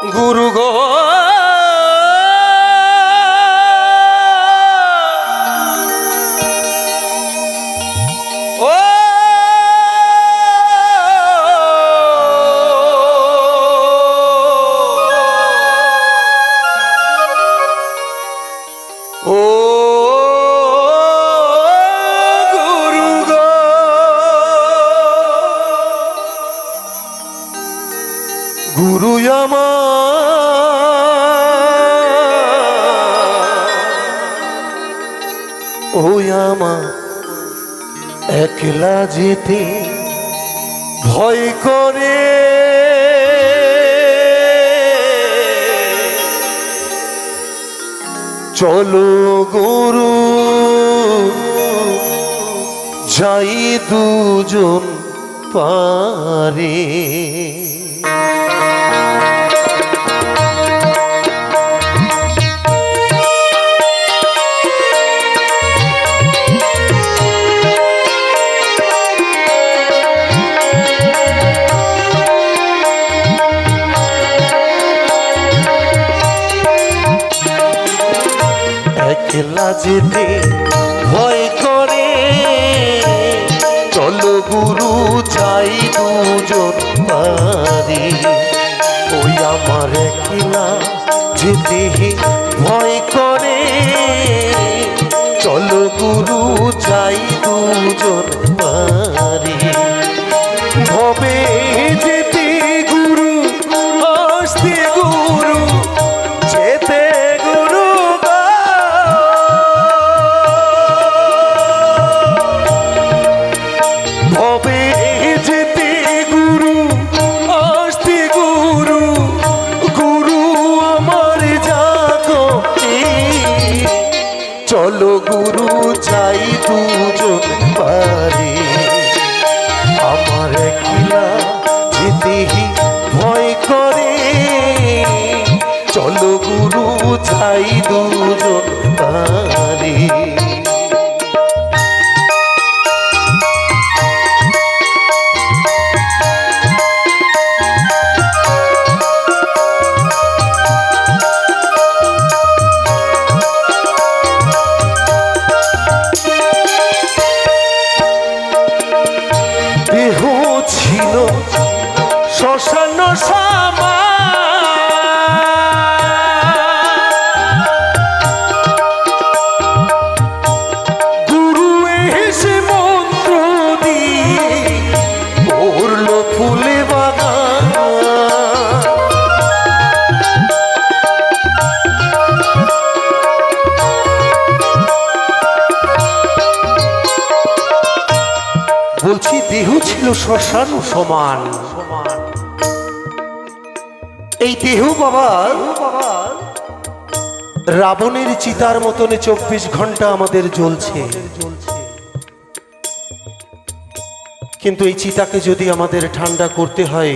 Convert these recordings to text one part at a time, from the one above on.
গুরু গো ও ও গুরু গো গুরু ও আমার একলা যেতে ভয় করে চলো গুরু যাই দুজন পারে একলা যেতে ভয় করে চলো গুরু যাই দুজন পারি ওই আমার একলা যেতে ভয় করে চলো গুরু যাই দুজন পারি ভবে যেতে গুরু আসতে গুরু যেতে গুরু ভবে যেতে গুরু আসতে গুরু গুরু আমার জাগো চলো গুরু যাই দুজন পারে আমার একলা যেতে ভয় করে চলো গুরু যাই দুজন পারে দেহ ছিল শ্মশান সামা গুরু এসে মন্ত্র দিয়ে পড়ল ফুলে বাগান বলছি দেহ ছিল শ্মশান সমান এই দেহ বাবা রাবণের চিতার মতনে 24 ঘন্টা আমাদের জ্বলছে কিন্তু এই চিতাকে যদি আমাদের ঠান্ডা করতে হয়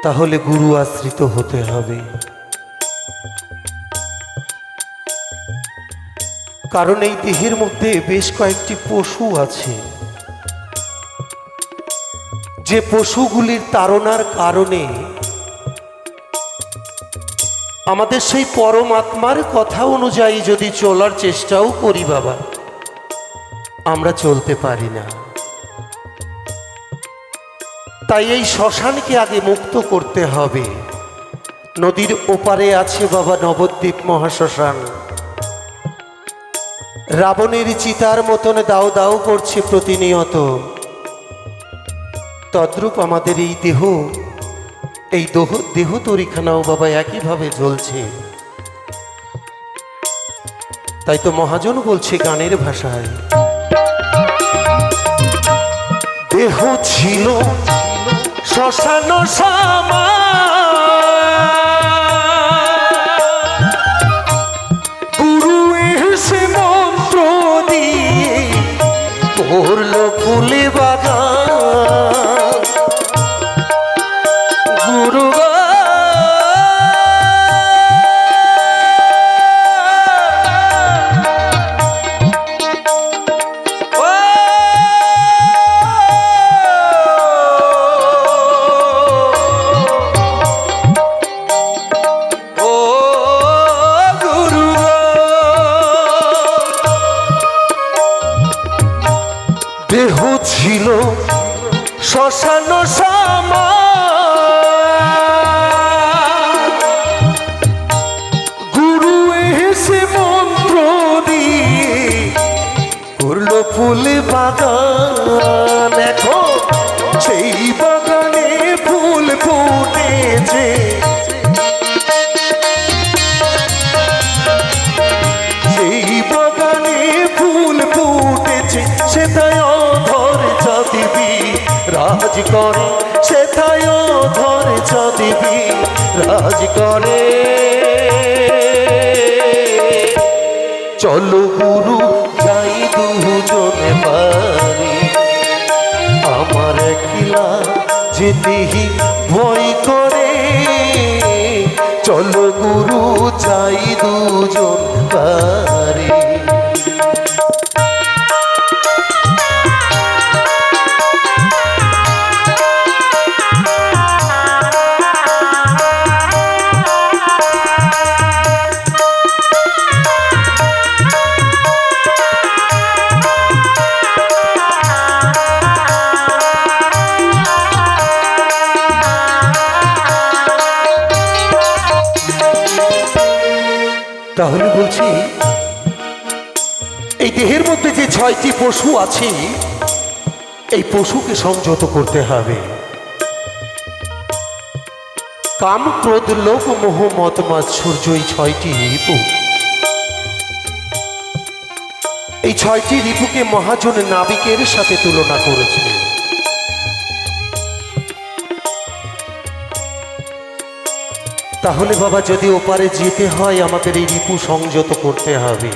তাহলে গুরু আশ্রিত হতে হবে কারণ এই দেহের মধ্যে বেশ কয়েকটি পশু আছে যে পশুগুলির তাড়নার কারণে আমাদের সেই পরমাত্মার কথা অনুযায়ী যদি চলার চেষ্টাও করি বাবা আমরা চলতে পারি না তাই এই শ্মশানকে আগে মুক্ত করতে হবে নদীর ওপারে আছে বাবা নবদ্বীপ মহাশ্মশান রাবণের চিতার মতন দাও দাও করছে প্রতিনিয়ত তদ্রূপ আমাদের এই দেহ তরিখানাও বাবা একইভাবে জ্বলছে তাই তো মহাজন বলছে গানের ভাষায় দেহ ছিল শ্মশান সামা গুরু এসে মন্ত্র দিয়ে পড়ল ফুলে বাগান গুরু ফুটেছে, সেই বাগানে ফুল ফুটেছে, সেটাই অধর চাঁদিবি রাজ করে, সেটাই অধর চাঁদিবি রাজ করে। চলো গুরু যাই দুজনে বাড়ি, আমার একলা যেতেই ভয় করে। চলো গুরু যাই দুজন বাড়ি। তাহলে বলছি, এই দেহের মধ্যে যে 6টি পশু আছে, এই পশুকে সংযত করতে হবে। কাম, ক্রোধ, লোভ, মোহ, মদ, মাৎসর্য, এই 6টি রিপু। এই 6টি রিপুকে মহাজন নাবিকের সাথে তুলনা করেছে। তাহলে বাবা, যদি ওপারে যেতে হয় আমাদের এই রিপু সংযত করতে হবে।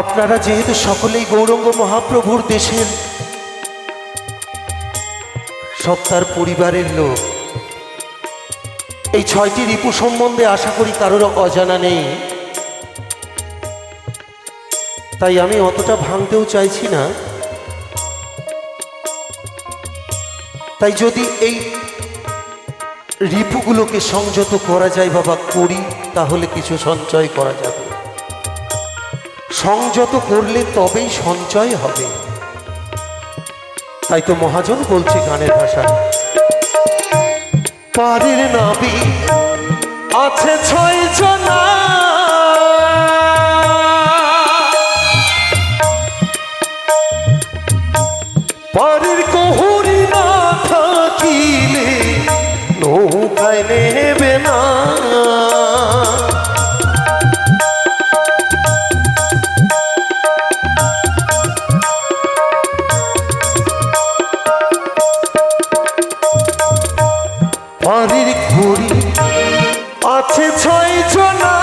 আপনারা যেহেতু সকলেই গৌরাঙ্গ মহাপ্রভুর দেশের সব তার পরিবারের লোক, এই 6টি রিপু সম্বন্ধে আশা করি কারোর অজানা নেই। তাই আমি অতটা ভাঙতেও চাইছি না। তাই যদি এই রিপুগুলোকে সংযত করা যায় বাবা, করি, তাহলে কিছু সঞ্চয় করা যাবে। সংযত করলে তবেই সঞ্চয় হবে। তাই তো মহাজন বলছে গানের ভাষা, পারের নাবি আছে 6 জনা, পারের কহুরি না থাকিলে নৌকায় নেবে না। পারের ঘুড়ি আছে 6 জনা,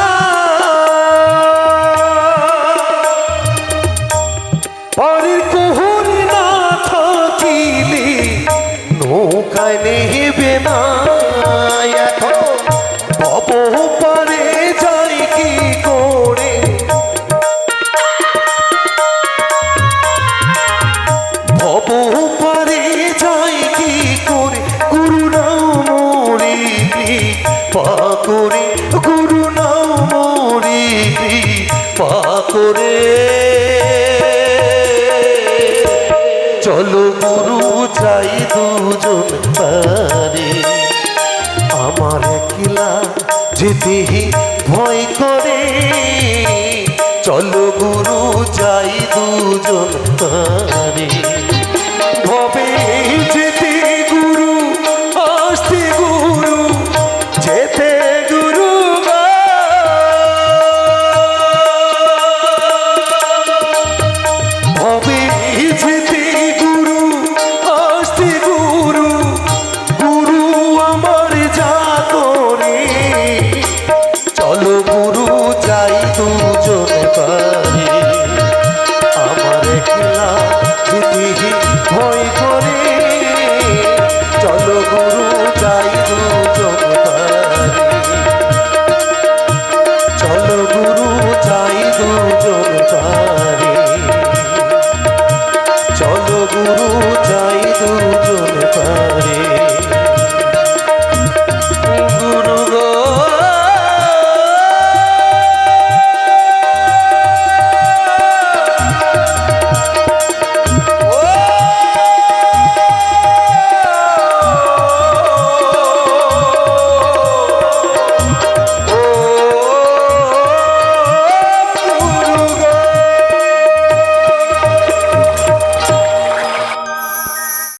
পারের কহুরি না থাকিলে নৌকায় নেবে না। এখন ভব পারে যাই কি করে, ভব পারে যাই কি করে, গুরু নাও মোরে কৃপা করে, গুরু নাও মোরে কৃপা করে। চলো গুরু যাই দুজন পারে, আমার একলা যেতে ভয় করে। চলো গুরু যাই দুজন পারে।